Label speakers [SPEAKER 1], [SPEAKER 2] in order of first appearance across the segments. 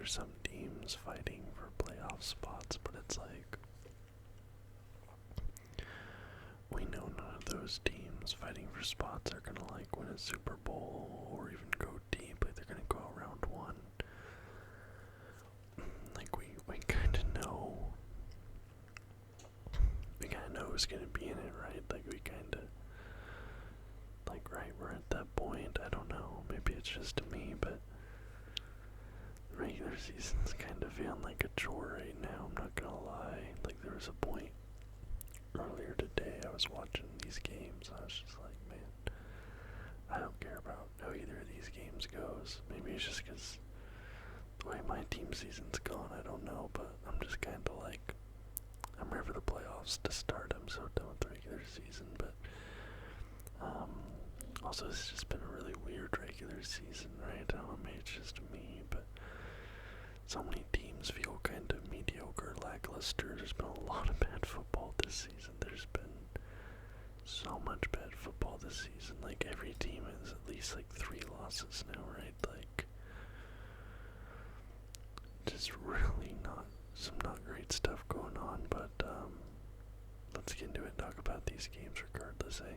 [SPEAKER 1] there's some teams fighting for playoff spots, but it's like, we know none of those teams fighting for spots are gonna like win a Super Bowl or even go deep. Like they're gonna go around one. Like we kind of know. We kind of know who's gonna be in it, right? Like we kind of, like right, we're at that point. I don't know. Maybe it's just me, but the regular season's kind of feeling like a chore right now. I'm not gonna lie. Like there was a point earlier today, I was watching these games, I was just like, man, I don't care about how either of these games goes. Maybe it's just because the way my team season's gone, I don't know, but I'm just kind of like, I'm ready for the playoffs to start. I'm so done with the regular season, but also it's just been a really weird regular season, right? I don't know, maybe it's just me, but so many teams feel kind of mediocre, lackluster. There's been a lot of bad football this season. There's been so much bad football this season. Like every team has at least like 3 losses now, right? Like just really not great stuff going on, but let's get into it and talk about these games regardless, eh?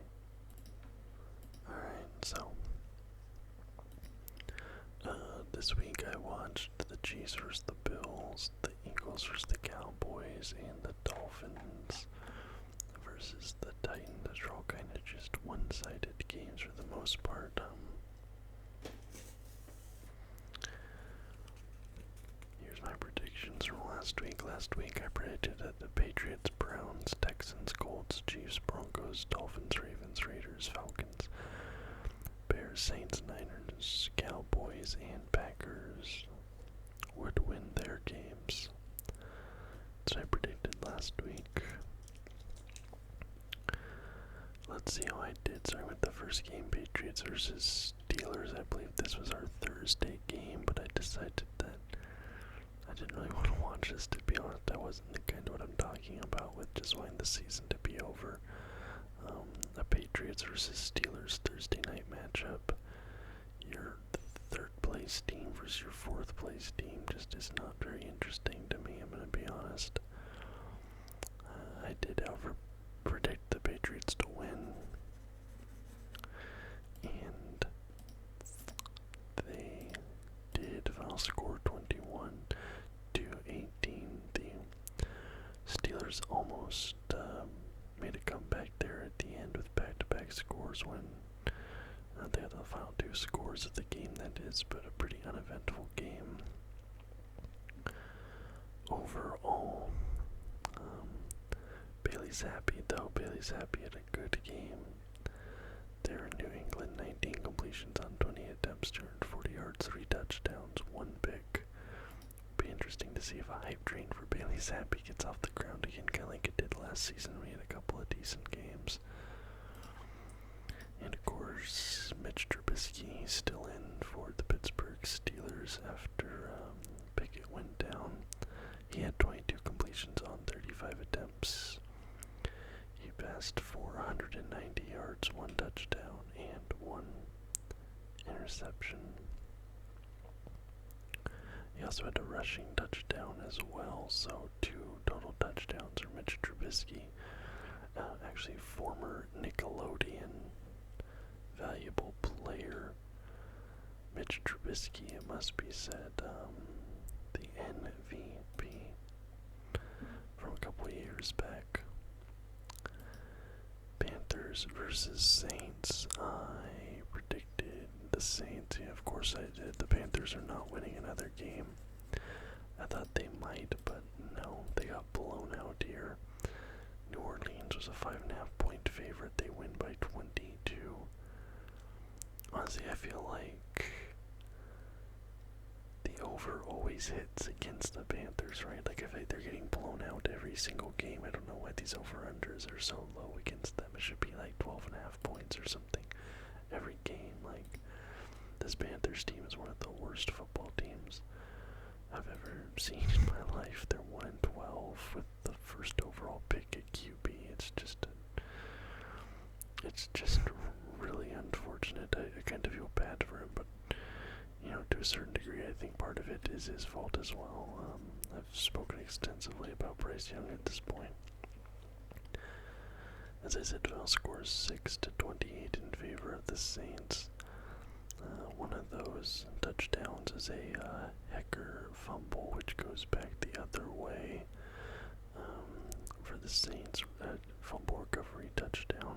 [SPEAKER 1] Alright, so this week I watched the Chiefs versus the Bills, the Eagles versus the Cowboys, and the Dolphins versus the Titans. Those are all kind of just one-sided games for the most part. Here's my predictions from last week. Last week I predicted that the Patriots, Browns, Texans, Colts, Chiefs, Broncos, Dolphins, Ravens, Raiders, Falcons, Bears, Saints, Niners, Cowboys, and Packers would win their games. That's what I predicted last week. Let's see how I did. Starting with the first game, Patriots versus Steelers. I believe this was our Thursday game, but I decided that I didn't really want to watch this, to be honest. That wasn't the kind of what I'm talking about with just wanting the season to be over. The Patriots versus Steelers Thursday night matchup. Your third place team versus your fourth place team just is not very interesting to me, I'm going to be honest. I did, however, predict the Patriots to win, and they did. Final score 21-18. The Steelers almost made a comeback there at the end with back-to-back scores when they had the final 2 scores of the game, that is, but a pretty uneventful game overall. Bailey Zappi, though. Bailey Zappi had a good game there in New England. 19 completions on 20 attempts, 240 yards, 3 touchdowns, 1 pick. Be interesting to see if a hype train for Bailey Zappi gets off the ground again, kind of like it did last season. We had a couple of decent games. And of course, Mitch Trubisky still in for the Pittsburgh Steelers after Pickett went down. He had 22 completions on 35 attempts. He passed for 190 yards, 1 touchdown, and 1 interception. He also had a rushing touchdown as well, so 2 total touchdowns for Mitch Trubisky. Actually, former Nickelodeon valuable player Mitch Trubisky, it must be said, the MVP from a couple of years back. Panthers versus Saints. I predicted the Saints. Yeah, of course I did. The Panthers are not winning another game. I thought they might, but no, they got blown out here. New Orleans was a 5.5 point favorite. They win by 22. Honestly, I feel like the over always hits against the Panthers, right? Like if they're getting blown out every single game, I don't know why these over-unders are so low against them. It should be like 12.5 points or something every game. Like, this Panthers team is one of the worst football teams I've ever seen in my life. They're 1-12 with the first overall pick at QB. It's just really unfortunate. I kind of feel bad for him, but to a certain degree, I think part of it is his fault as well. I've spoken extensively about Bryce Young at this point. As I said, final score is 6-28 in favor of the Saints. One of those touchdowns is a Hecker fumble, which goes back the other way for the Saints. Fumble recovery touchdown.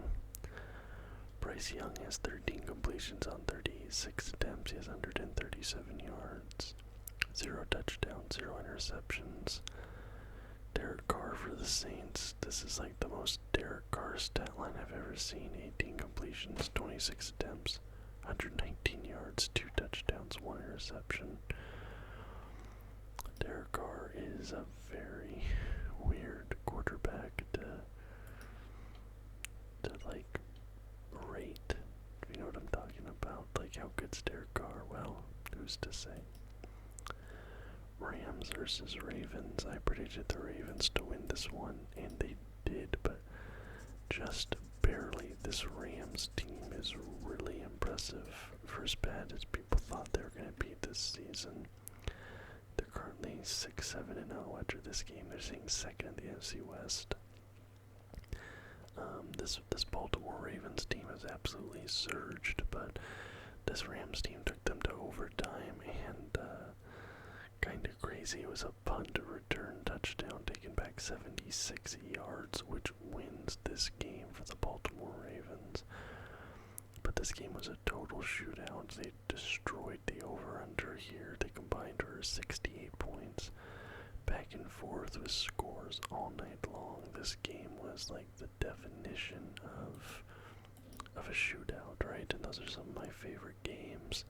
[SPEAKER 1] Bryce Young has 13 completions on 36 attempts. He has 137 yards, 0 touchdowns, 0 interceptions. Derek Carr for the Saints. This is like the most Derek Carr stat line I've ever seen. 18 completions, 26 attempts, 119 yards, 2 touchdowns, 1 interception. Derek Carr is a very weird quarterback to like rate. If you know what I'm talking about. Like, how good's Derek Carr? Well, who's to say? Rams versus Ravens. I predicted the Ravens to win this one, and they did, but just barely. This Rams team is really impressive. For as bad as people thought they were going to be this season, they're currently 6-7-0 after this game. They're sitting second in the NFC West. This Baltimore Ravens team has absolutely surged, but this Rams team took them to overtime, and kind of crazy. It was a punt return touchdown taken back 76 yards, which wins this game for the Baltimore Ravens. But this game was a total shootout. They destroyed the over-under here. They combined for 68 points. Back and forth with scores all night long. This game was like the definition of a shootout, right? And those are some of my favorite games.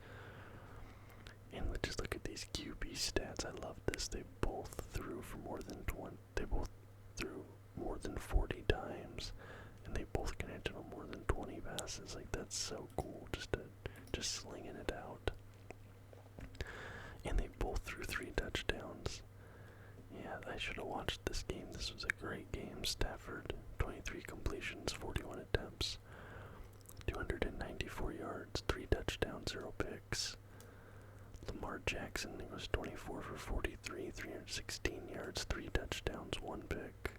[SPEAKER 1] And just look at these QB stats. I love this. They both threw for more than 20. They both threw more than 40 times, and they both connected on more than 20 passes. Like, that's so cool. Just slinging it out. And they both threw 3 touchdowns. Yeah, I should have watched this game. This was a great game. Stafford, 23 completions, 41 attempts, 294 yards, 3 touchdowns, 0 picks. Lamar Jackson was 24 for 43, 316 yards, 3 touchdowns, 1 pick.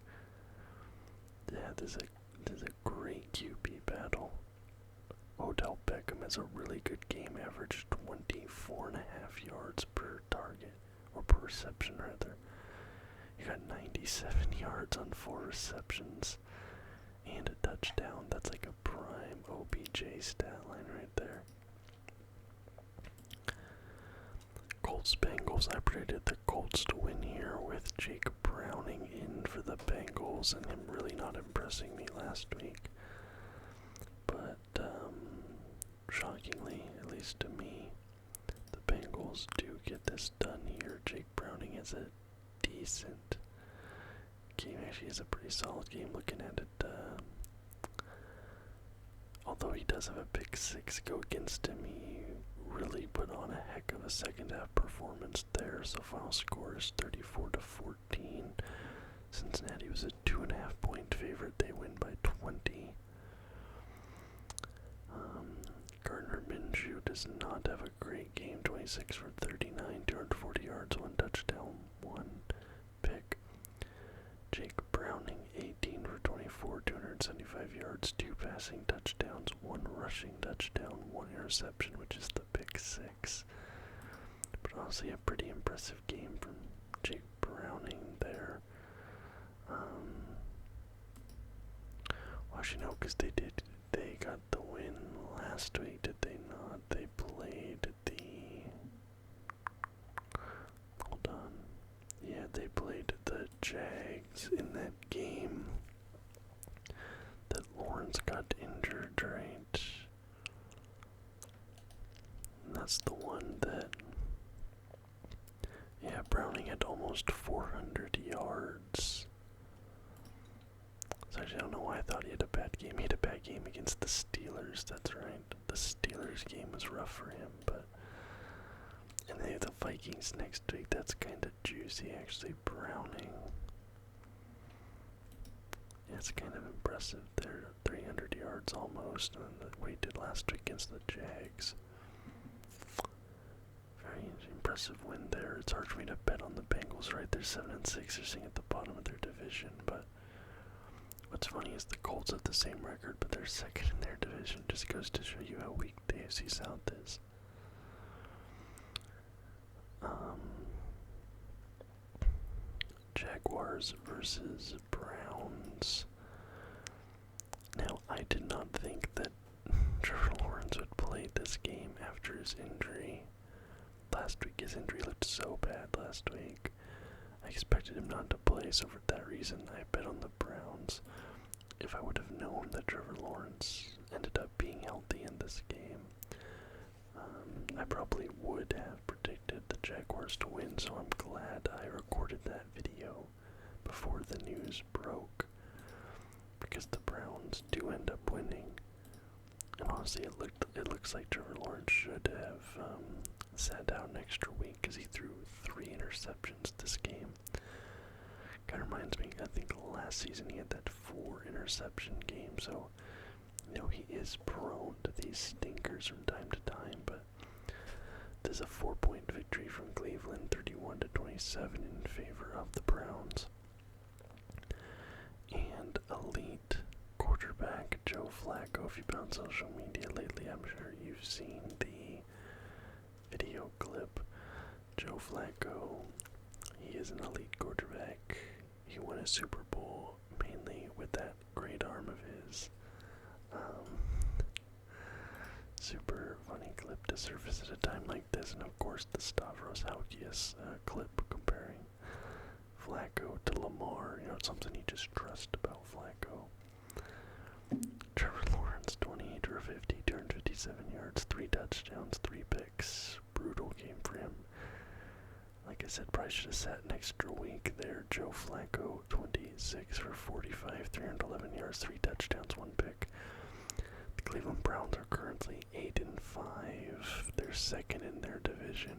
[SPEAKER 1] Yeah, this is a great QB battle. Odell Beckham has a really good game, averaged 24.5 yards per target, or per reception rather. He got 97 yards on 4 receptions and a touchdown. That's like a prime OBJ stat line right there. Colts Bengals. I predicted the Colts to win here with Jake Browning in for the Bengals and him really not impressing me last week. But shockingly, at least to me, the Bengals do get this done here. Jake Browning has a decent game. Actually, is a pretty solid game looking at it. Although he does have a pick 6 go against him, he really put on a heck of a second half performance there. So final score is 34-14. Cincinnati was a 2.5 point favorite. They win by 20. Gardner Minshew does not have a great game. 26 for 39, 240 yards, 1 touchdown, 1 pick. Jake Browning, 18 for 24, 275 yards, 2 passing touchdowns, 1 rushing touchdown, 1 interception, which is the pick 6. But honestly, a pretty impressive game from Jake Browning there. Well, actually, no, because they got the win last week, did they not? They played hold on. Yeah, they played the Jags in that game that Lawrence got injured, right? And that's the one that, yeah, Browning had almost 400 yards. So actually, I don't know why I thought he had a bad game. He had a bad game against the Steelers, that's right. The Steelers game was rough for him, but... And they have the Vikings next week. That's kind of juicy, actually. Browning. Yeah, it's kind of impressive. They're 300 yards almost, and what he did last week against the Jags. Very impressive. impressive win there. It's hard for me to bet on the Bengals, right? They're 7-6, they're sitting at the bottom of their division, but what's funny is the Colts have the same record, but they're second in their division. Just goes to show you how weak the AFC South is. Jaguars versus Browns. Now, I did not think that Trevor Lawrence would play this game after his injury. Last week, his injury looked so bad last week. I expected him not to play, so for that reason, I bet on the Browns. If I would have known that Trevor Lawrence ended up being healthy in this game, I probably would have predicted the Jaguars to win, so I'm glad I recorded that video before the news broke, because the Browns do end up winning. And honestly, it looks like Trevor Lawrence should have sat out an extra week because he threw 3 interceptions this game. Kind of reminds me, I think last season he had that 4 interception game, so he is prone to these stinkers from time to time, but this is a 4-point victory from Cleveland, 31-27 in favor of the Browns. And elite quarterback Joe Flacco. If you've been on social media lately, I'm sure you've seen the video clip. Joe Flacco, he is an elite quarterback. He won a Super Bowl mainly with that great arm of his. Super funny clip to surface at a time like this, and of course the Stavros Halkias clip comparing Flacco to Lamar. It's something you just trust about Flacco. Trevor Lawrence, 28 for 50, 257 yards, 3 touchdowns, 3 picks. Brutal game for him. Like I said, probably should have sat an extra week there. Joe Flacco, 26 for 45, 311 yards, 3 touchdowns, 1 pick. The Cleveland Browns are currently 8-5. They're second in their division.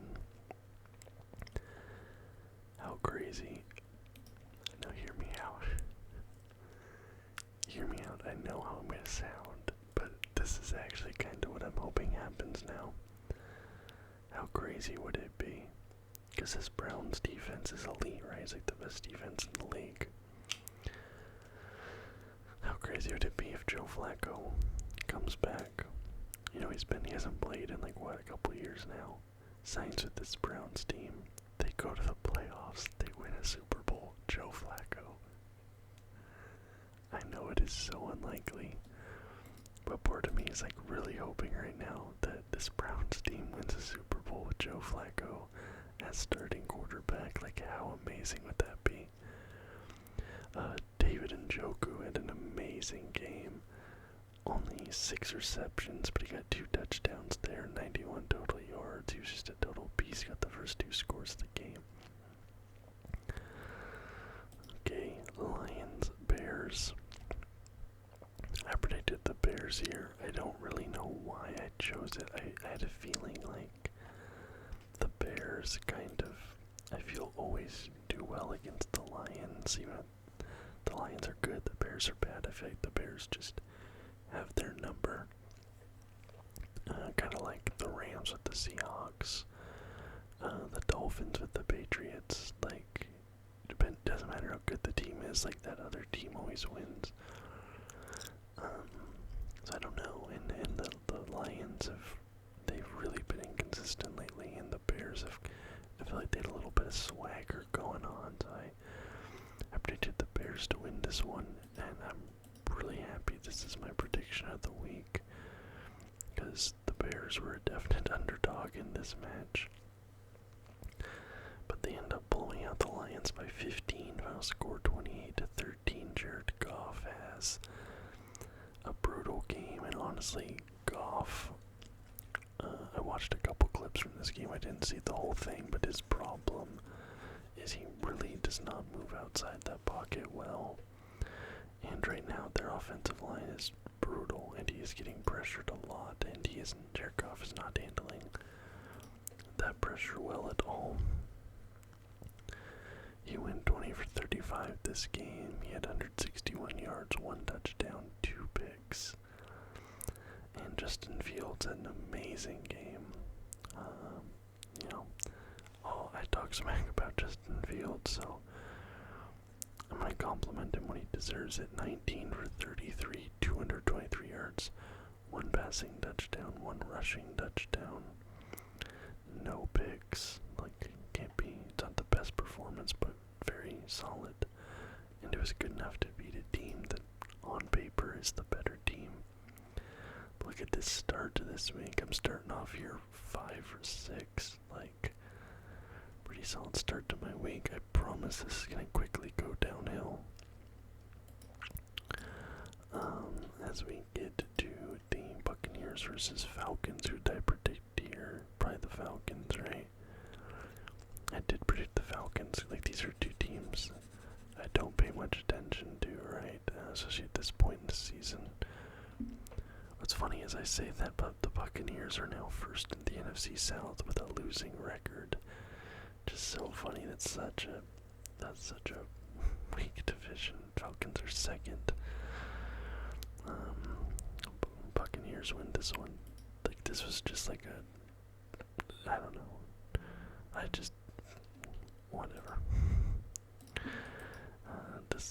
[SPEAKER 1] How crazy. Now hear me out. Hear me out. I know how I'm going to sound, but this is actually kind of what I'm hoping happens now. How crazy would it be? Because this Browns defense is elite, right? It's like the best defense in the league. How crazy would it be if Joe Flacco comes back? He hasn't played in a couple years now. Signs with this Browns team. They go to the playoffs. They win a Super Bowl. Joe Flacco. I know it is so unlikely, but part of me is really hoping right now that this Browns team wins a Super Bowl with Joe Flacco as starting quarterback. How amazing would that be? David Njoku had an amazing game. Only 6 receptions, but he got 2 touchdowns there, 91 total yards. He was just a total beast. Got the first 2 scores of the game. Okay, Lions, Bears. I predicted the Bears here. I don't really know why I chose it. I had a feeling the Bears I feel always do well against the Lions. Even if the Lions are good, the Bears are bad. I feel like the Bears just have their number. Kind of like the Rams with the Seahawks. The Dolphins with the Patriots. Doesn't matter how good the team is, that other team always wins. So I don't know, and the Lions they've really been inconsistent lately, and the Bears I feel like they had a little bit of swagger going on, so I predicted the Bears to win this one, and I'm really happy this is my prediction of the week, because the Bears were a definite underdog in this match. But they end up blowing out the Lions by 15, final score 28-13. Jared Goff has a brutal game, and honestly, Goff, I watched a couple clips from this game. I didn't see the whole thing, but his problem is he really does not move outside that pocket well. And right now, their offensive line is brutal, and he is getting pressured a lot, and Jared Goff is not handling that pressure well at all. He went 20 for 35 this game. He had 161 yards, 1 touchdown, 2 picks. And Justin Fields had an amazing game. talk smack about Justin Fields, so I'm going to compliment him when he deserves it. 19 for 33, 223 yards, 1 passing touchdown, 1 rushing touchdown, no picks. Like, can't be, it's not the best performance, but very solid. And it was good enough to beat a team that on paper is the better team. But look at this start to this week. I'm starting off here 5 for 6. Like, pretty solid start to my week. I promise this is going to quickly go downhill. As we get to the Buccaneers versus Falcons, who did I predict here? Probably the Falcons, right? I did predict the Falcons. Like, these are two teams I don't pay much attention to, right? Especially at this point in the season. What's funny is I say that, but the Buccaneers are now first in the NFC South with a losing record. Just so funny. That's such a weak division. Falcons are second. Buccaneers win this one. Like, this was just like I don't know. Whatever. The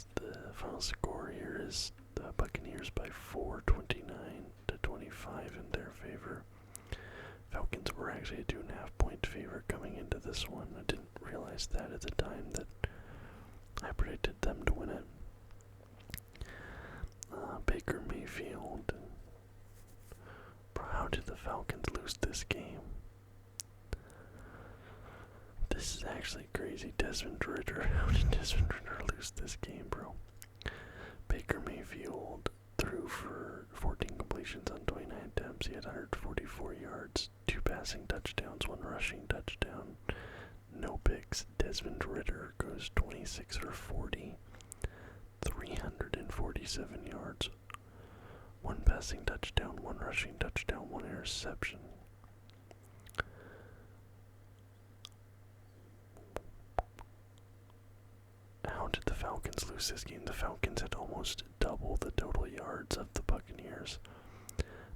[SPEAKER 1] final score here is the Buccaneers by 4, 29-25 in their favor. Falcons were actually a 2.5-point favorite coming into this one. I didn't realize that at the time that I predicted them to win it. Baker Mayfield. How did the Falcons lose this game? This is actually crazy. Desmond Ridder. How did Desmond Ridder lose this game, bro? Baker Mayfield threw for 14 completions on 29 attempts. He had 144 yards, 2 passing touchdowns, 1 rushing touchdown, no picks. Desmond Ridder goes 26 for 40, 347 yards, 1 passing touchdown, 1 rushing touchdown, 1 interception. How did the Falcons lose this game? The Falcons had almost double the total yards of the Buccaneers.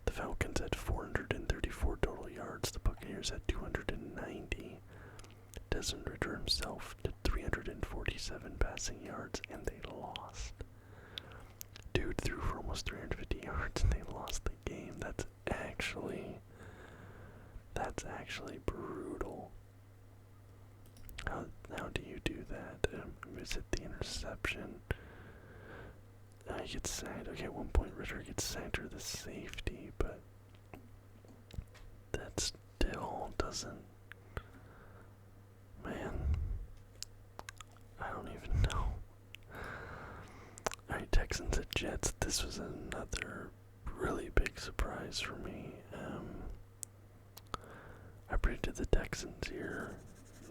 [SPEAKER 1] The Falcons had 434 total yards. The Buccaneers had 290. Desmond Ridder himself did 347 passing yards, and they lost. Dude threw for almost 350 yards, and they lost the game. That's actually brutal. How do you do that? Is it the interception? He gets sacked. Okay, at one point Ridder gets sacked for the safety, but that still doesn't. Man, I don't even know. Alright, Texans at Jets. This was another really big surprise for me. I predicted the Texans here.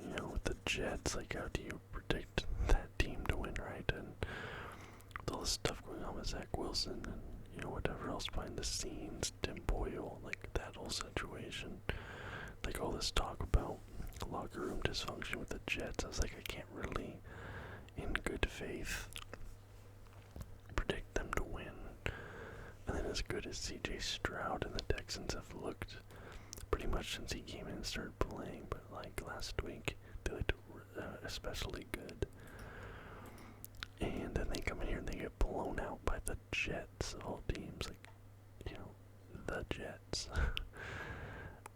[SPEAKER 1] You know, with the Jets, like, how do you predict that team to win, right? And with all this stuff going on with Zach Wilson and, you know, whatever else behind the scenes, Tim Boyle, like, that whole situation, like, all this talk about locker room dysfunction with the Jets, I was like, I can't really, in good faith, predict them to win. And then as good as CJ Stroud and the Texans have looked pretty much since he came in and started playing, but like last week, they looked especially good. And then they come in here and they get blown out by the Jets of all teams, like, you know, the Jets.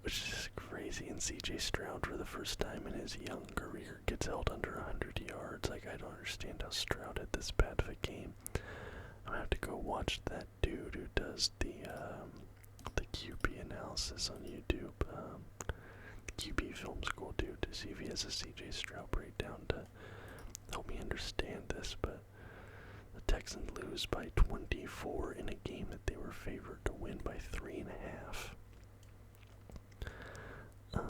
[SPEAKER 1] Which is just crazy. And CJ Stroud, for the first time in his young career, gets held under 100 yards. Like, I don't understand how Stroud had this bad of a game. I'm gonna have to go watch that dude who does the QB analysis on YouTube, QB Film School dude, to see if he has a CJ Stroud breakdown to help me understand this. But the Texans lose by 24 in a game that they were favored to win by 3.5.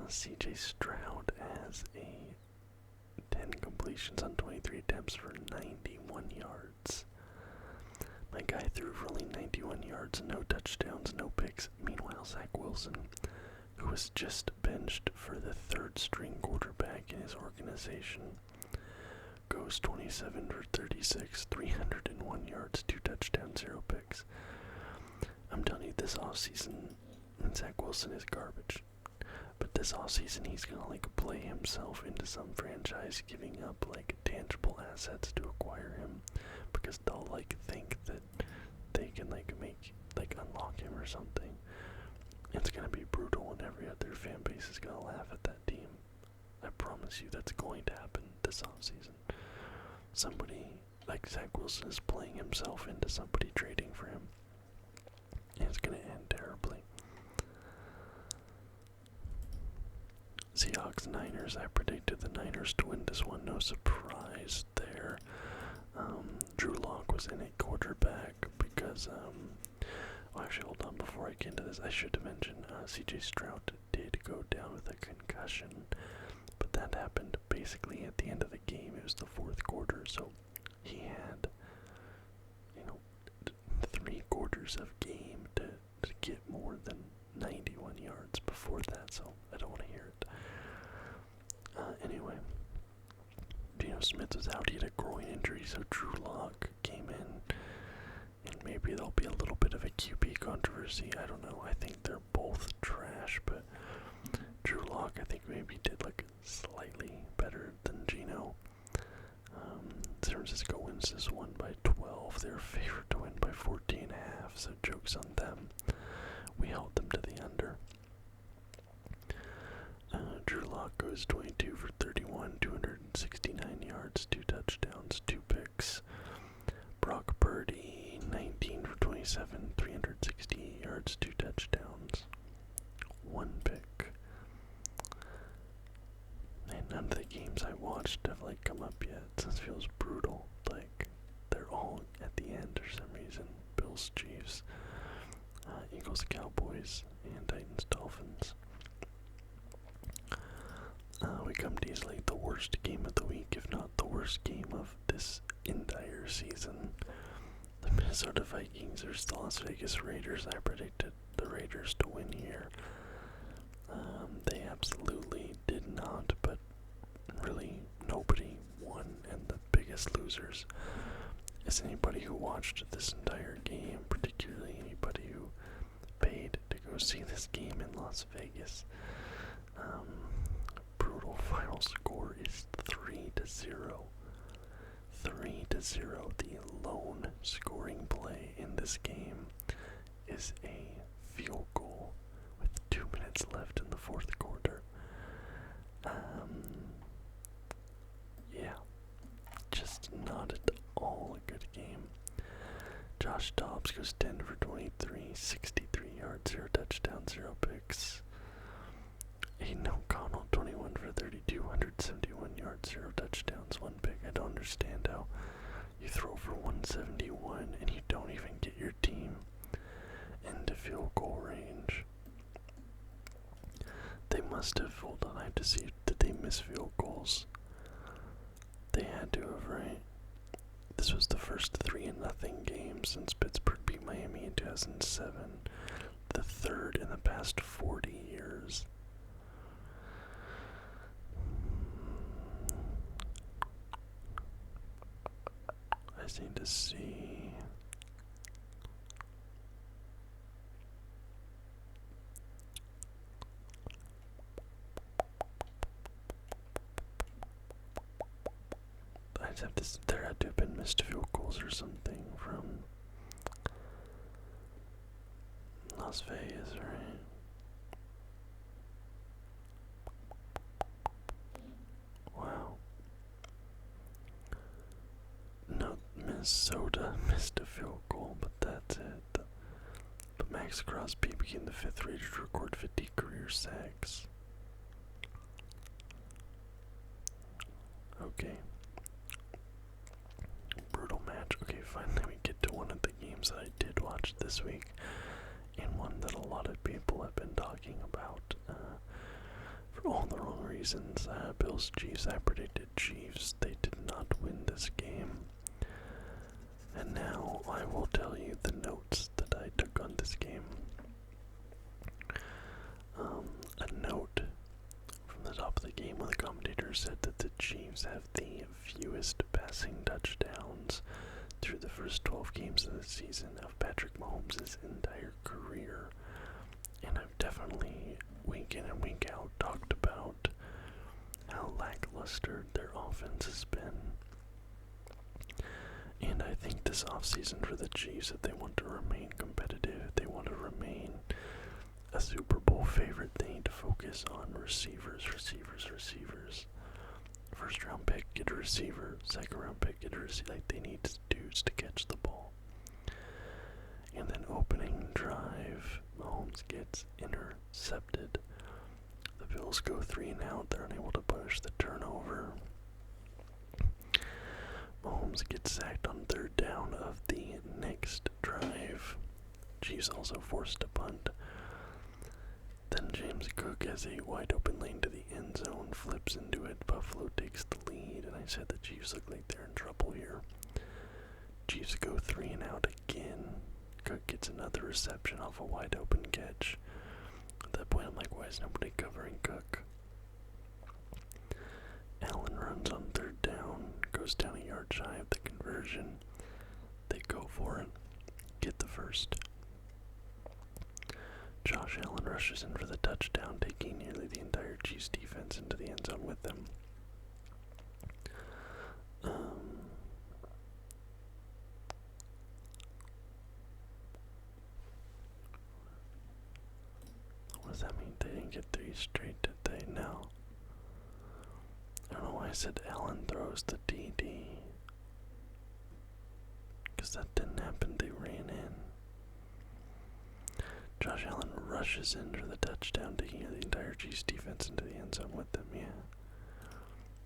[SPEAKER 1] CJ Stroud has 10 completions on 23 attempts for 91 yards. My guy threw for only 91 yards, no touchdowns, no picks. Meanwhile, Zach Wilson, who was just benched for the third string quarterback in his organization, goes 27 for 36, 301 yards, 2 touchdowns, 0 picks. I'm telling you, this offseason, Zach Wilson is garbage. But this offseason, he's gonna like play himself into some franchise, giving up like tangible assets to acquire him, because they'll like think that they can like unlock him or something. It's gonna be brutal, and every other fan base is gonna laugh at that team. I promise you, that's going to happen this offseason. Somebody like Zach Wilson is playing himself into somebody trading for him, and it's gonna end terribly. Seahawks, Niners. I predicted the Niners to win this one. No surprise there. Drew Lock was in at quarterback because, actually, hold on. Before I get into this, I should mention C.J. Stroud did go down with a concussion, but that happened basically at the end of the game. It was the fourth quarter, so he had, 3/4 of game to get more than 91 yards before that, so I don't want to hear it. Anyway, Geno Smith was out. He had a groin injury, so Drew Lock came in, and maybe there'll be a little bit of a QB controversy. I don't know. I think they're both trash, but Drew Lock, I think, maybe did like slightly better than Geno. San Francisco wins this one by 12. They're favored to win by 14.5, so joke's on them. We held them to the under. Drew Lock goes 22 for 31, 269 yards, 2 touchdowns, 2 picks. Brock Purdy, 19 for 27, 360 yards, 2 touchdowns, 1 pick. And none of the games I watched have come up yet. This feels brutal. They're all at the end for some reason. Bills, Chiefs, Eagles, Cowboys, and Titans, Dolphins. We come to easily the worst game of the week, if not the worst game of this entire season. The Minnesota Vikings versus the Las Vegas Raiders. I predicted the Raiders to win here. They absolutely did not, but really nobody won, and the biggest losers is anybody who watched this entire game, particularly anybody who paid to go see this game in Las Vegas. Brutal final score is 3-0. 3-0. The lone scoring play in this game is a field goal with 2 minutes left in the fourth quarter. Yeah, just not at all a good game. Josh Dobbs goes 10 for 23, 63 yards, 0 touchdowns, 0 picks. Aiden O'Connell, 21 for 32, 171 yards, 0 touchdowns, 1 pick. I don't understand how you throw for 171 and you don't even get your team into field goal range. They must have, hold on, I have to see, did they miss field goals? They had to have, right? This was the first 3-0 game since Pittsburgh beat Miami in 2007. The third in the past 40 years. I just need to see. I just have to. There had to have been missed field goals or something from Las Vegas, right? Wow. No, Minnesota missed a field goal, but that's it. But Max Crosby became the 5th rated to record 50 career sacks. Okay. Brutal match. Okay, finally we get to one of the games that I did watch this week, and one that a lot of people have been talking about for all the wrong reasons. Bills Chiefs. I predicted Chiefs. They did not win this game. And now I will tell you the notes that I took on this game. A note from the top of the game, one of the commentators said that the Chiefs have the fewest passing touchdowns through the first 12 games of the season of Patrick Mahomes' entire career. And I've definitely week in and week out talked about how lackluster their offense has been. And I think this offseason for the Chiefs, if they want to remain competitive, if they want to remain a Super Bowl favorite, they need to focus on receivers. First round pick, get a receiver. Second round pick, get a receiver. Like, they need dudes to catch the ball. And then opening drive, Mahomes gets intercepted. The Bills go 3 and out. They're unable to punish the turnover. Mahomes gets sacked on third down of the next drive. Chiefs also forced to punt. Then James Cook has a wide open lane to the end zone, flips into it. Buffalo takes the lead, and I said the Chiefs look like they're in trouble here. Chiefs go 3 and out again. Cook gets another reception off a wide open catch. At that point, I'm like, why is nobody covering Cook? Allen runs on third down, goes down a yard shy of the conversion. They go for it, get the first. Josh Allen rushes in for the touchdown, taking nearly the entire Chiefs defense into the end zone with them. What does that mean? They didn't get 3 straight, did they? No. I don't know why I said Allen throws the DD. Because that didn't happen, they ran in. Josh Allen rushes in for the touchdown, taking the entire Chiefs defense into the end zone with them, yeah.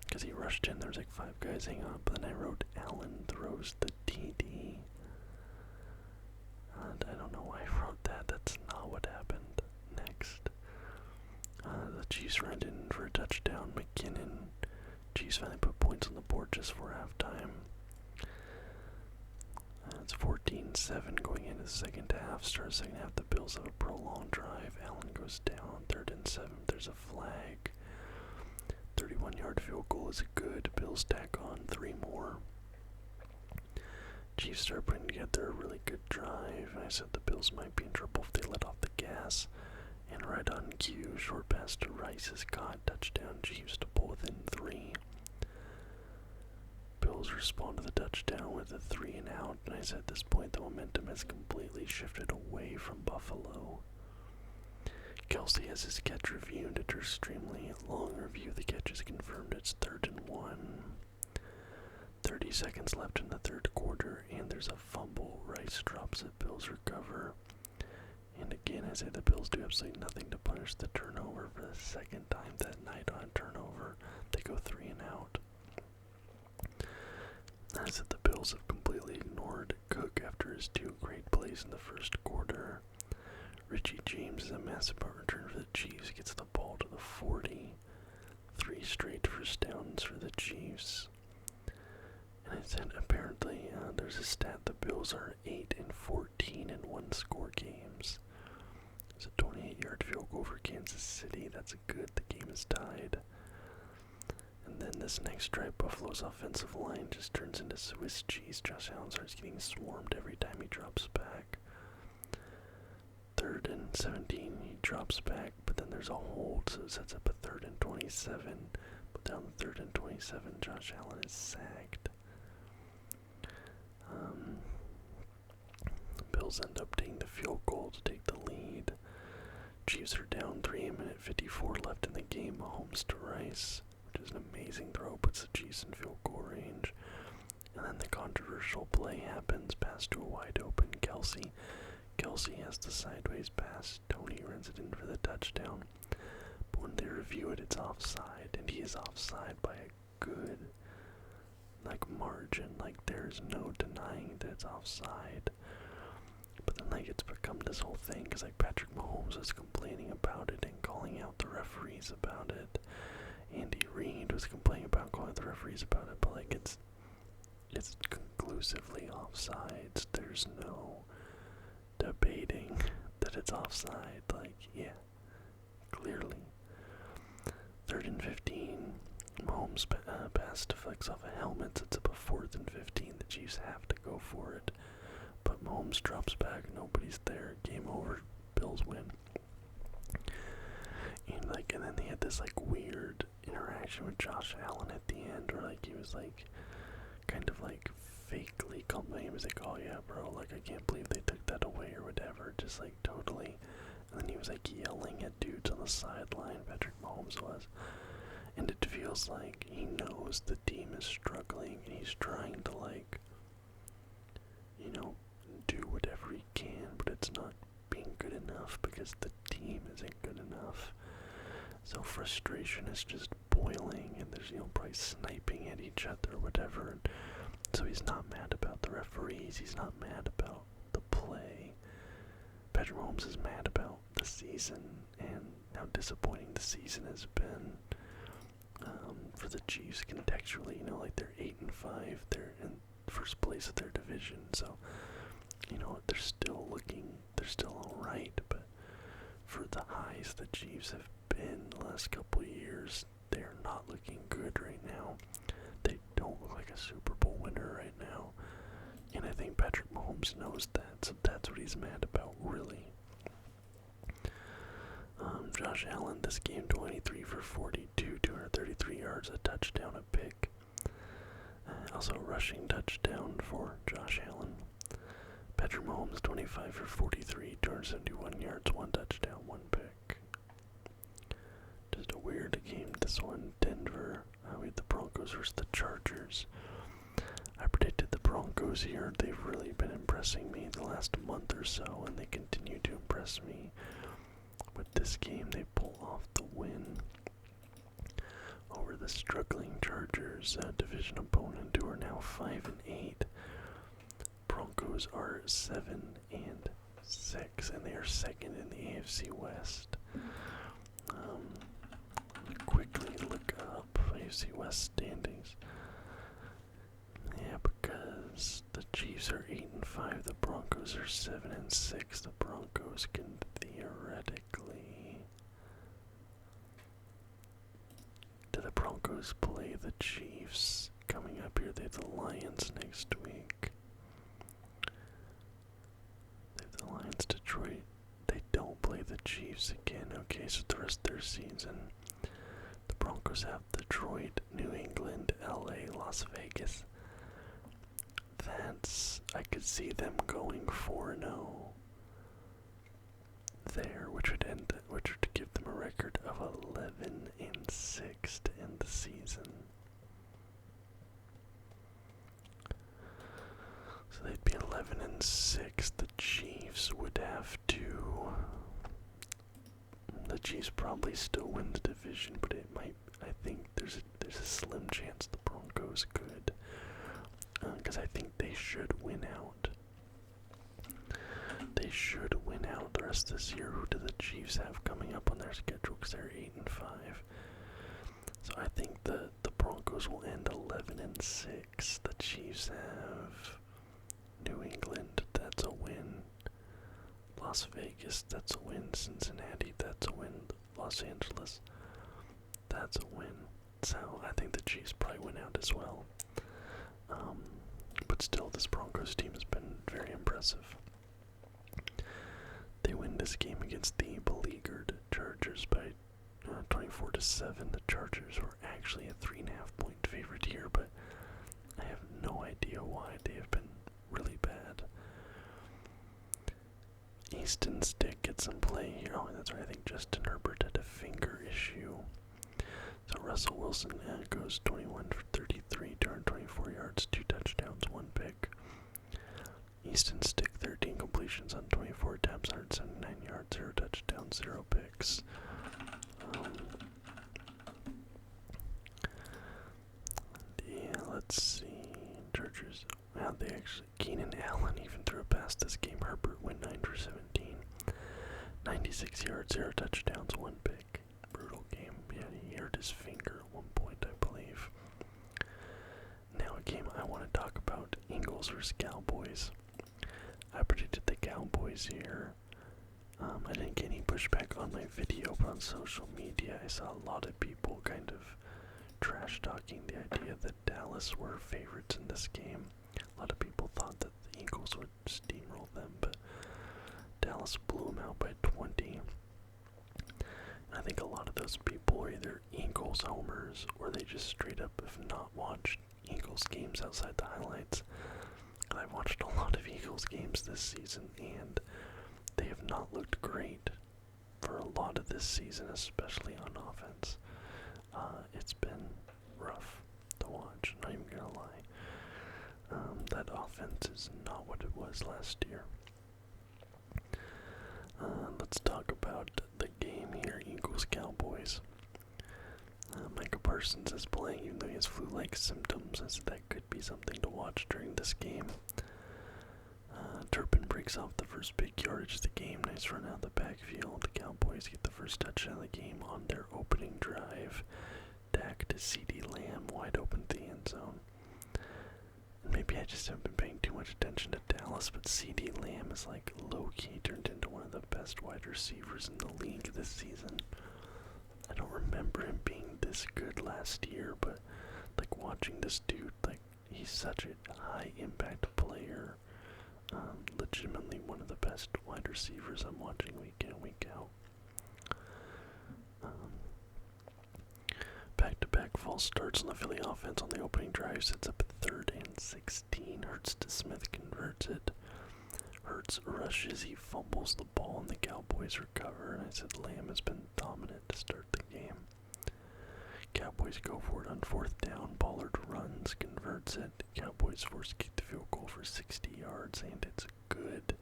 [SPEAKER 1] Because he rushed in, there was like 5 guys hanging on, but then I wrote Allen throws the TD. And I don't know why I wrote that, that's not what happened. Next. The Chiefs ran in for a touchdown. McKinnon. Chiefs finally put points on the board just for halftime. It's 14-7 going into the second half. Start the second half, the Bills have a prolonged drive. Allen goes down on 3rd and 7. There's a flag. 31-yard field goal is good. Bills tack on 3 more. Chiefs start putting together a really good drive. And I said the Bills might be in trouble if they let off the gas. And right on cue, short pass to Rice is caught. Touchdown, Chiefs to pull within 3. Bills respond to the touchdown with a 3 and out. And I said at this point the momentum has completely shifted away from Buffalo. Kelsey has his catch reviewed. After extremely long review, the catch is confirmed. It's 3rd and 1. 30 seconds left in the 3rd quarter, and there's a fumble. Rice drops it. Bills recover. And again, I say the Bills do absolutely nothing to punish the turnover for the 2nd time that night on turnover. They go 3 and out. I said the Bills have completely ignored Cook after his 2 great plays in the 1st quarter. Richie James is a massive punt return for the Chiefs. Gets the ball to the 40. 3 straight first downs for the Chiefs. And I said apparently there's a stat the Bills are 8-14 in 1-score games. It's a 28-yard field goal for Kansas City. That's good. The game is tied. And then this next drive, Buffalo's offensive line just turns into Swiss cheese. Josh Allen starts getting swarmed every time he drops back. 3rd and 17, he drops back, but then there's a hold, so it sets up a 3rd and 27. But down the 3rd and 27, Josh Allen is sacked. Bills end up taking the field goal to take the lead. Chiefs are down 3, a minute 54 left in the game. Mahomes to Rice, which is an amazing throw, puts the Chiefs in field goal range. And then the controversial play happens, pass to a wide open Kelsey. Kelsey has the sideways pass. Tony runs it in for the touchdown. But when they review it, it's offside, and he is offside by a good, margin. There's no denying that it's offside. But then, it's become this whole thing, because, Patrick Mahomes was complaining about it and calling out the referees about it. Andy Reid was complaining about calling out the referees about it, but, it's conclusively offsides. There's no debating that it's offside. Yeah, clearly. 3rd and 15. Mahomes pass deflects off a helmet. It's up a 4th and 15. The Chiefs have to go for it. But Mahomes drops back. Nobody's there. Game over. Bills win. and then they had this like weird interaction with Josh Allen at the end, where like he was like kind of like fakely complaining. He was like, "Oh yeah, bro, like I can't believe they took that away or whatever," just like totally. And then he was like yelling at dudes on the sideline. Patrick Mahomes was, and it feels like he knows the team is struggling, and he's trying to like, you know, do whatever he can, but it's not being good enough because the team isn't good enough. So frustration is just boiling, and there's, probably sniping at each other or whatever. And so he's not mad about the referees, he's not mad about the play. Patrick Mahomes is mad about the season and how disappointing the season has been for the Chiefs contextually. Like they're 8-5, they're in first place of their division, so they're still alright, but for the highs the Chiefs have been the last couple of years, they're not looking good right now. They don't look like a Super Bowl winner right now, and I think Patrick Mahomes knows that, so that's what he's mad about, really. Josh Allen, this game, 23 for 42, 233 yards, a touchdown, a pick. Also a rushing touchdown for Josh Allen. Patrick Mahomes, 25 for 43, 271 yards, one touchdown, one pick. Just a weird game, this one. Denver, we had the Broncos versus the Chargers. I predicted the Broncos here. They've really been impressing me the last month or so, and they continue to impress me. With this game, they pull off the win over the struggling Chargers, division opponent, who are now 5-8. Broncos are 7-6, and they are second in the AFC West. Quickly look up AFC West standings. Yeah, because the Chiefs are 8-5, the Broncos are 7-6. The Broncos can theoretically. Do the Broncos play the Chiefs coming up here? They have the Lions next week. They have the Lions, Detroit. They don't play the Chiefs again. Okay, so the rest of their season, the Broncos have Detroit, New England, LA, Las Vegas. I could see them going 4-0 there, which would give them a record of 11-6 to end the season. So they'd be 11-6. The Chiefs would have to. The Chiefs probably still win the division, but it might. I think there's a slim chance the Broncos could. Because I think they should win out. They should win out the rest of this year. Who do the Chiefs have coming up on their schedule? Because they're 8-5. So I think the Broncos will end 11-6. The Chiefs have New England. That's a win. Las Vegas. That's a win. Cincinnati. That's a win. Los Angeles. That's a win. So I think the Chiefs probably win out as well. But still, this Broncos team has been very impressive. They win this game against the beleaguered Chargers by 24-7. The Chargers were actually a 3.5-point favorite here, but I have no idea why. They have been really bad. Easton Stick gets some play here. Oh, that's right. I think Justin Herbert had a finger issue. So Russell Wilson goes 21 for 33, 224 yards, 2 touchdowns, 1 pick. Easton Stick, 13 completions on 24 attempts, 179 yards, 0 touchdowns, 0 picks. Yeah, let's see. Chargers. Wow, they actually. Keenan Allen even threw a pass this game. Herbert went 9 for 17. 96 yards, 0 touchdowns, 1 pick. Brutal game. Yeah, he hurt his finger at one point, I believe. Now a game I want to talk about. Eagles versus Cowboys. I predicted the Cowboys here. I didn't get any pushback on my video, but on social media I saw a lot of people kind of trash talking the idea that Dallas were favorites in this game. A lot of people thought that the Eagles would steamroll them, but Dallas blew them out by 20. I think a lot of those people are either Eagles homers or they just straight up have not watched Eagles games outside the highlights. And I've watched a lot of Eagles games this season, and they have not looked great for a lot of this season, especially on offense. It's been rough to watch, not even gonna lie. That offense is not what it was last year. Let's talk about the game here, Eagles-Cowboys. Micah Parsons is playing even though he has flu-like symptoms, as that could be something to watch during this game. Turpin breaks off the first big yardage of the game. Nice run out of the backfield. The Cowboys get the first touchdown of the game on their opening drive. Dak to CeeDee Lamb, wide open to the end zone. And maybe I just haven't been paying too much attention to Dallas, but CeeDee Lamb is like low-key turned into one of the best wide receivers in the league this season. I don't remember him being this good last year, but like watching this dude, like he's such a high-impact player. Legitimately one of the best wide receivers I'm watching week in, week out. Back-to-back false starts on the Philly offense on the opening drive, sets up a 3rd and 16. Hurts to Smith, converts it. Hurts rushes, he fumbles the ball, and the Cowboys recover. And I said Lamb has been dominant to start the game. Cowboys go for it on 4th down. Pollard runs, converts it. Cowboys force kick the field goal for 60 yards, and it's good.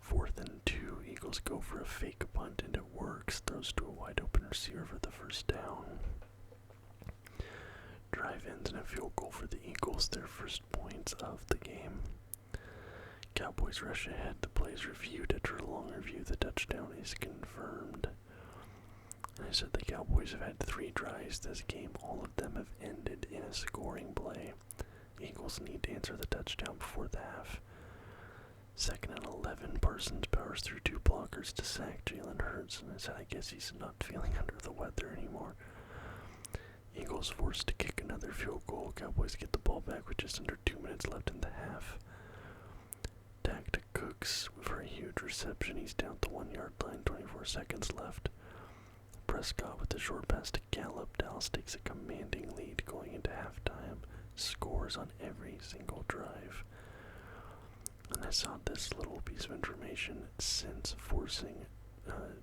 [SPEAKER 1] 4th and 2. Eagles go for a fake punt, and it works. Throws to a wide open receiver for the first down. Drive ends in a field goal for the Eagles, their first points of the game. Cowboys rush ahead. The play is reviewed. After a long review, the touchdown is confirmed. And I said the Cowboys have had 3 drives this game. All of them have ended in a scoring play. Eagles need to answer the touchdown before the half. 2nd and 11, Parsons powers through 2 blockers to sack Jalen Hurts, and I said I guess he's not feeling under the weather anymore. Eagles forced to kick another field goal. Cowboys get the ball back with just under 2 minutes left in the half. Dak to Cooks for a huge reception. He's down at the 1-yard line, 24 seconds left. Prescott with the short pass to Gallup. Dallas takes a commanding lead going into halftime. Scores on every single drive. And I saw this little piece of information since forcing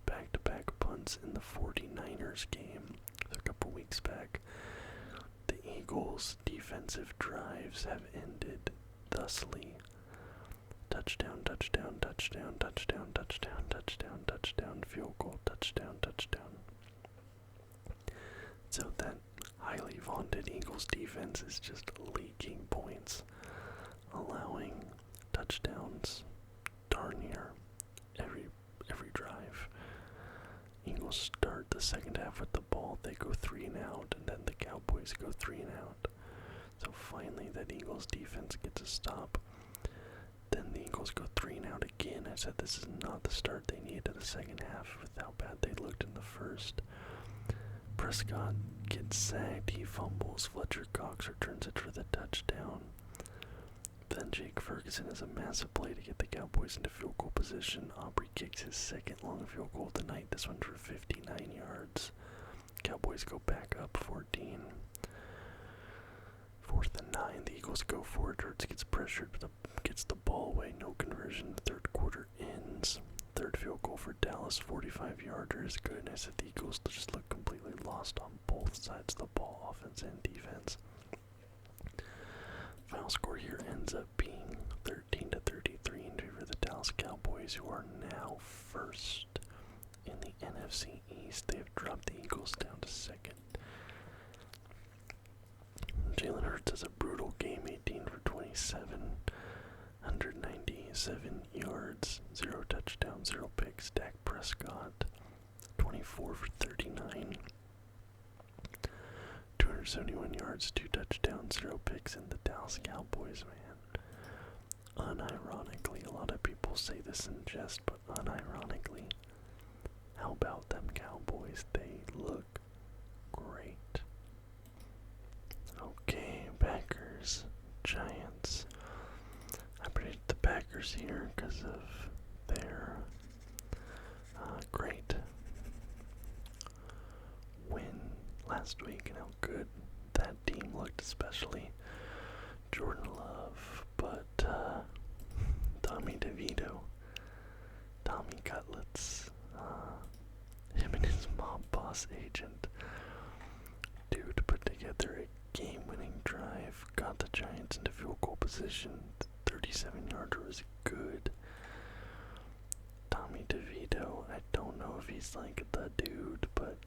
[SPEAKER 1] back-to-back punts in the 49ers game a couple weeks back. The Eagles' defensive drives have ended thusly. Touchdown, touchdown, touchdown, touchdown, touchdown, touchdown, touchdown, field goal, touchdown, touchdown. So that highly vaunted Eagles defense is just leaking points, allowing touchdowns darn near every drive. Eagles start the second half with the ball. They go 3 and out, and then the Cowboys go 3 and out. So finally that Eagles defense gets a stop. Then the Eagles go 3 and out again. I said this is not the start they need in the second half with how bad they looked in the first. Prescott gets sacked, he fumbles, Fletcher Cox returns it for the touchdown. Then Jake Ferguson has a massive play to get the Cowboys into field goal position. Aubrey kicks his 2nd long field goal of the night, this one for 59 yards. Cowboys go back up 14. 4th and 9, the Eagles go for it. Hurts gets pressured, but gets the ball away. No conversion. The 3rd quarter ends. 3rd field goal for Dallas, 45-yarder is good. And I said the Eagles just look completely lost on both sides of the ball, offense and defense. Final score here ends up being 13-33 in favor of the Dallas Cowboys, who are now 1st in the NFC East. They have dropped the Eagles down to 2nd. Jalen Hurts has a brutal game, 18 for 27, 197 yards, 0 touchdowns, 0 picks. Dak Prescott, 24 for 39, 271 yards, 2 touchdowns, 0 picks, and the Dallas Cowboys, man. Unironically, a lot of people say this in jest, but unironically, how about them Cowboys? They look great. Okay, Packers, Giants. I predicted the Packers here because of their great last week and how good that team looked, especially Jordan Love, but Tommy DeVito, Tommy Cutlets, him and his mob boss agent, dude, put together a game-winning drive, got the Giants into field goal position. The 37-yarder was good. Tommy DeVito, I don't know if he's like the dude, but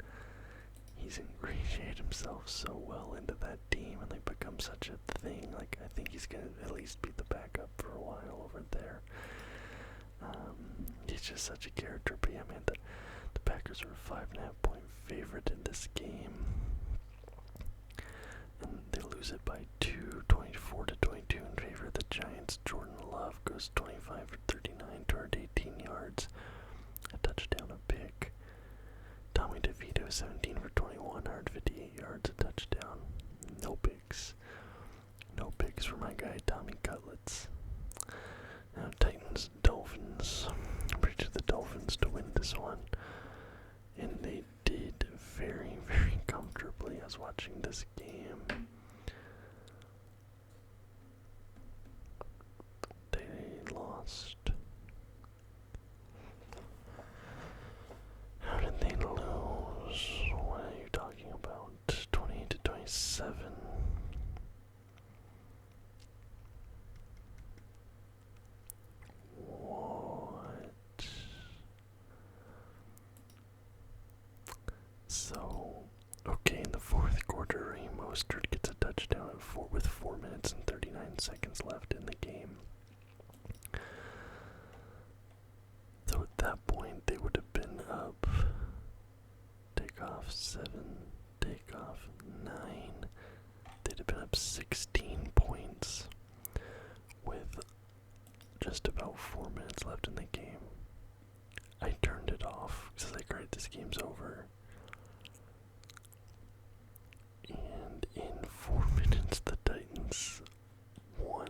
[SPEAKER 1] he's ingratiated himself so well into that team and like become such a thing. Like, I think he's gonna at least be the backup for a while over there. He's just such a character. But yeah, man, the Packers are a 5.5 point favorite in this game, and they lose it by 2, 24-22 in favor of the Giants. Jordan Love goes 25 for 39, 218 yards, a touchdown, a pick. Tommy DeVito 17 for 21, 158 yards, a touchdown. No picks. No picks for my guy Tommy Cutlets. Now Titans, Dolphins. I'm pretty sure the Dolphins to win this one. And they did very, very comfortably. I was watching this game. They lost. How did they lose? What are you talking about? 28-27. What? So, okay, in the fourth quarter, Raheem Mostert gets a touchdown with 4 minutes and 39 seconds left in the game. So at that point, they would have been up. Take off 7, take off 9. They'd have been up 16 points with just about 4 minutes left in the game. I turned it off because I was like, alright, this game's over. And in 4 minutes, the Titans won.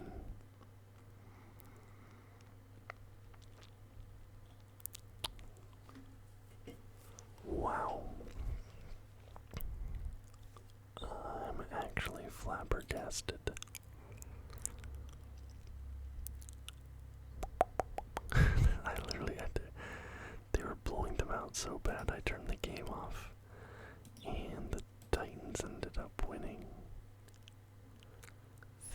[SPEAKER 1] Wow. I'm actually flabbergasted. I literally had to. They were blowing them out so bad, I turned the game off. And the Titans ended up winning.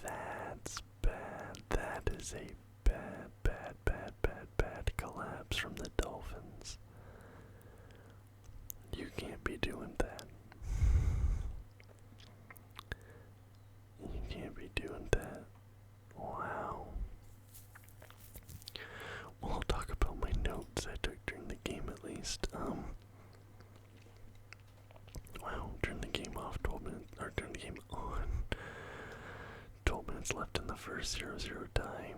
[SPEAKER 1] That's bad. That is a bad, bad, bad, bad, bad collapse from the Dolphins. You can't be doing that. You can't be doing that. Wow. Well, I'll talk about my notes I took during the game at least. Wow, turn the game off, 12 minutes, or turn the game on. 12 minutes left in the first 0-0 tie.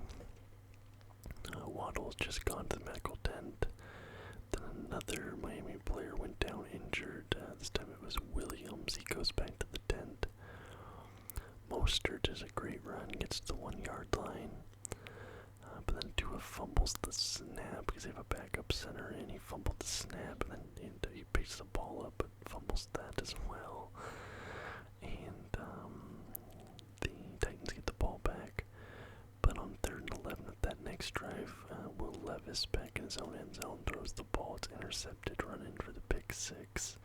[SPEAKER 1] Waddle's just gone to the medical tent. Then another Miami player went down injured. This time it was Williams. He goes back to the tent. Mostert does a great run, gets to the 1 yard line. But then Tua fumbles the snap because they have a backup center, and he fumbled the snap, and then he picks the ball up but fumbles that as well. And the Titans get the ball back. But on 3rd and 11 at that next drive, Will Levis back in his own end zone throws the ball. It's intercepted, run in for the pick 6.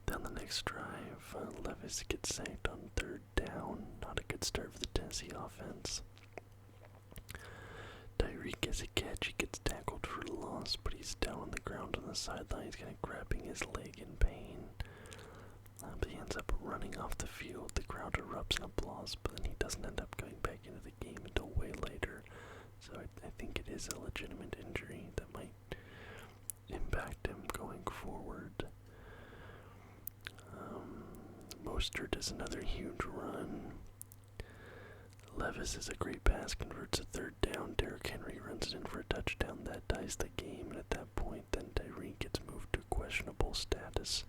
[SPEAKER 1] Down the next drive, Levis gets sacked on 3rd down. Not a good start for the Tennessee offense. Tyreek gets a catch. He gets tackled for a loss, but he's down on the ground on the sideline. He's kind of grabbing his leg in pain. But he ends up running off the field. The crowd erupts in applause, but then he doesn't end up going back into the game until way later. So I think it is a legitimate injury that might impact him going forward. Mostert is another huge run. Levis is a great pass, converts a 3rd down. Derrick Henry runs it in for a touchdown. That ties the game, and at that point, then Tyreek gets moved to questionable status.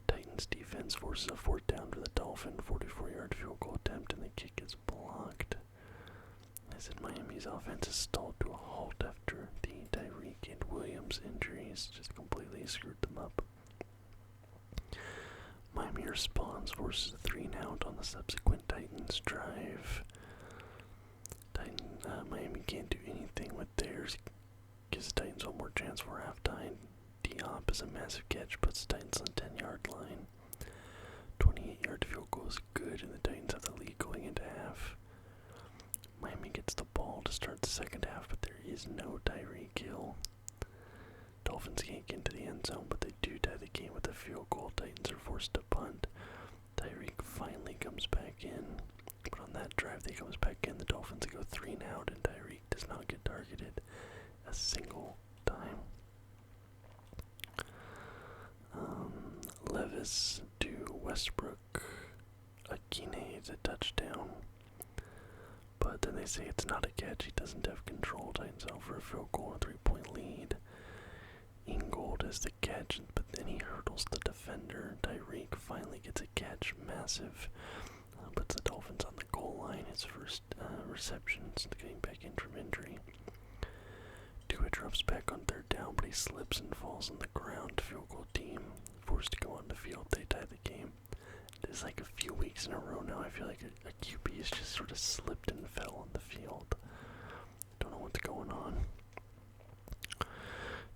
[SPEAKER 1] Titans defense forces a 4th down for the Dolphin, 44-yard field goal attempt, and the kick is blocked. I said Miami's offense is stalled to a halt after the Tyreek and Williams injuries just completely screwed them up. responds, forces a 3-and-out on the subsequent Titans drive. Miami can't do anything with theirs. Gives the Titans one more chance for halftime. Diop is a massive catch, puts the Titans on the 10-yard line. 28-yard field goal is good, and the Titans have the lead going into half. Miami gets the ball to start the second half, but there is no Tyreek Hill. Dolphins can't get into the end zone, but they do tie the game with a field goal. Titans are forced to punt. Tyreek finally comes back in, but on that drive that he comes back in, the Dolphins go 3-and-out, and Tyreek does not get targeted a single time. Levis to Westbrook. Akine is a touchdown. But then they say it's not a catch. He doesn't have control. Titans out for a field goal and a 3-point lead. Ingold is the catch, but then he hurdles the defender. Tyreek finally gets a catch. Massive. Puts the Dolphins on the goal line. His first reception since getting back in from injury. Tua drops back on third down, but he slips and falls on the ground. Field goal team forced to go on the field. They tie the game. It's like a few weeks in a row now. I feel like a QB has just sort of slipped and fell on the field. Don't know what's going on.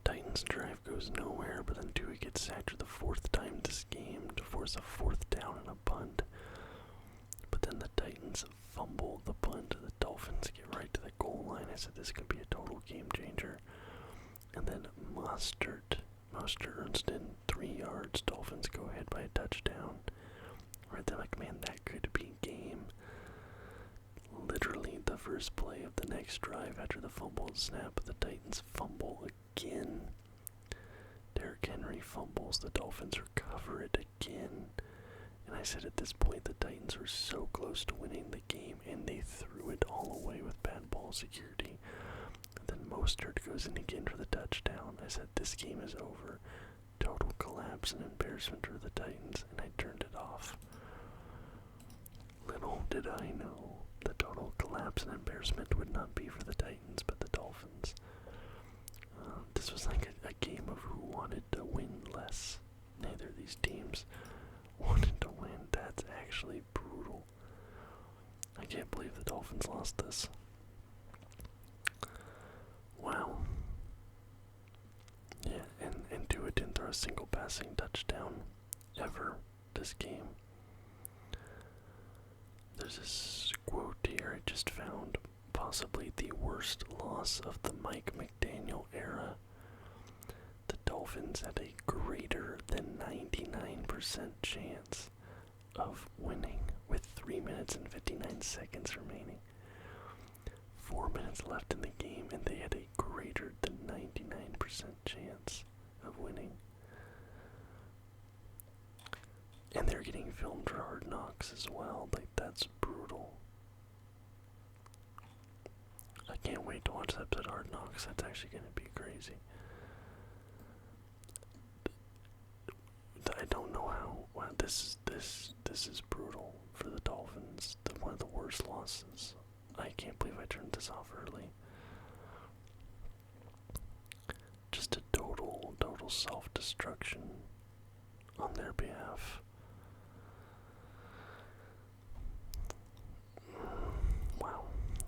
[SPEAKER 1] Titans drive goes nowhere, but then Tua gets sacked for the fourth time this game to force a fourth down and a punt. But then the Titans fumble the punt. The Dolphins get right to the goal line. I said this could be a total game changer. And then Mostert earns in 3 yards. Dolphins go ahead by a touchdown. Right, they're like, man, that could be game. Literally the first play of the next drive after the fumble snap, the Titans fumble again. Derrick Henry fumbles, the Dolphins recover it again. And I said at this point the Titans were so close to winning the game, and they threw it all away with bad ball security. And then Mostert goes in again for the touchdown. I said this game is over. Total collapse and embarrassment for the Titans, and I turned it off. Little did I know the total collapse and embarrassment would not be for the Titans, but the Dolphins. This was like a game of who wanted to win less. Neither of these teams wanted to win. That's actually brutal. I can't believe the Dolphins lost this. Wow. Yeah, and Tua didn't throw a single passing touchdown ever this game. There's this quote here I just found. Possibly the worst loss of the Mike McDaniel era. The Dolphins had a greater than 99% chance of winning with 3 minutes and 59 seconds remaining. 4 minutes left in the game, and they had a greater than 99% chance of winning. And they're getting filmed for Hard Knocks as well. Like, that's brutal. I can't wait to watch that episode of Hard Knocks. That's actually going to be crazy. I don't know how. Wow, this is brutal for the Dolphins. One of the worst losses. I can't believe I turned this off early. Just a total self-destruction on their behalf. Wow.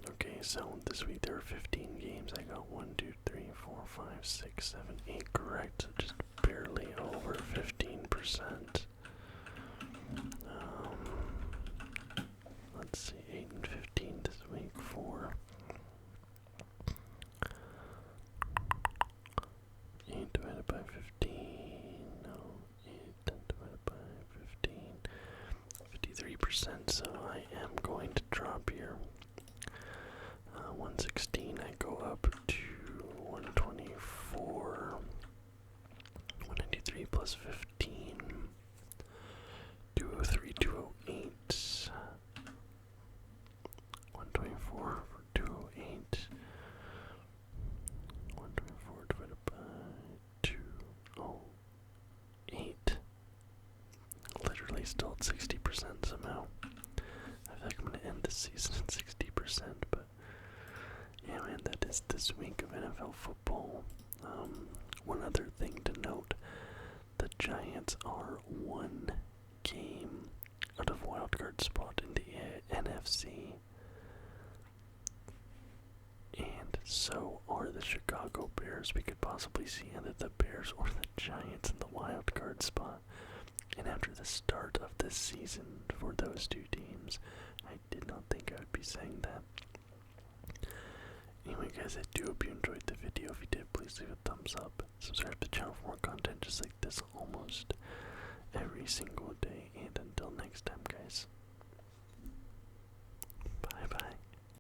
[SPEAKER 1] Okay, so this week there were 15 games. I got 1, 2, 3, 4, 5, 6, 7, 8 correct. Just barely over 15%. Let's see, 8 and 15 this week for 8 divided by 15. No, 8 divided by 15. 53%, so I am going to drop here. 116, I go up to 124. 193 plus 15. 203, 208. 124 for 208. 124 divided by 208. Literally still at 60% somehow. I feel like I'm going to end this season at 60%, but yeah, man, that is this week of NFL football. One other thing to note, the Giants are 1 game card spot in the NFC. And so are the Chicago Bears. We could possibly see either the Bears or the Giants in the wild card spot. And after the start of this season for those two teams, I did not think I would be saying that. Anyway guys, I do hope you enjoyed the video. If you did, please leave a thumbs up. Subscribe to the channel for more content just like this almost every single day. And until next time guys,